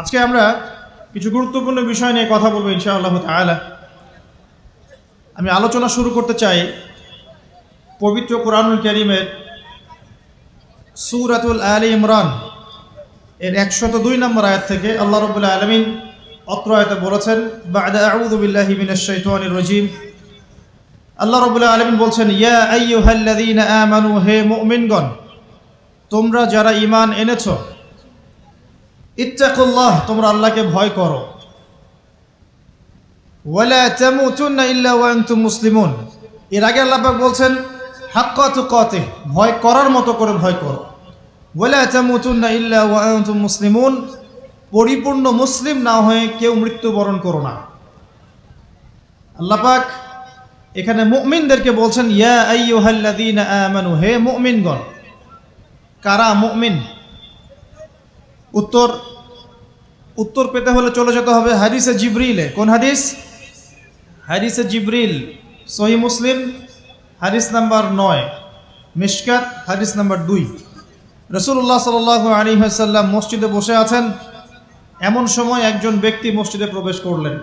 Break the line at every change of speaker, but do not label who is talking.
আজকে আমরা কিছু গুরুত্বপূর্ণ বিষয় নিয়ে কথা বলবো ইনশাআল্লাহ তাআলা। আমি আলোচনা শুরু করতে চাই পবিত্র কোরআনুল কারীমের সূরাতুল আলে ইমরান এর 102 নম্বর আয়াত থেকে। আল্লাহ রাব্বুল আলামিন অত্র আয়াতে বলেছেন, বা'দা আউযু বিল্লাহি মিনাশ শাইতানির রাজীম। আল্লাহ রাব্বুল আলামিন বলছেন, ইয়া আইয়ুহাল্লাযীনা আমানু, হে মুমিনগণ, তোমরা যারা ঈমান এনেছো, ইত্তাকুল্লাহ, তোমরা আল্লাহকে ভয় করো, ওয়ালা তামুতুন্না ইল্লা ওয়া আনতুম মুসলিমুন। এর আগে আল্লাহ পাক বলছেন হাক্কা তুকাতিহ, ভয় করার মতো করে ভয় করো, ওয়ালা তামুতুন্না ইল্লা ওয়া আনতুম মুসলিমুন, পরিপূর্ণ মুসলিম না হয়ে কেউ মৃত্যুবরণ করো না। আল্লাহ পাক এখানে মুমিনদেরকে বলছেন ইয়া আইয়ুহাল্লাযীনা আমানু, হে মুমিনগণ। কারা মুমিন? উত্তর পেতে হলে চলে যেতে হবে হাদিসে জিবরিলে। কোন হাদিস? হাদিসে জিবরিল, সহিহ মুসলিম হাদিস নাম্বার 9, মিশকাত হাদিস নাম্বার 2। রাসূলুল্লাহ সাল্লাল্লাহু আলাইহি ওয়াসাল্লাম মসজিদে বসে আছেন। এমন সময় একজন ব্যক্তি মসজিদে প্রবেশ করলেন।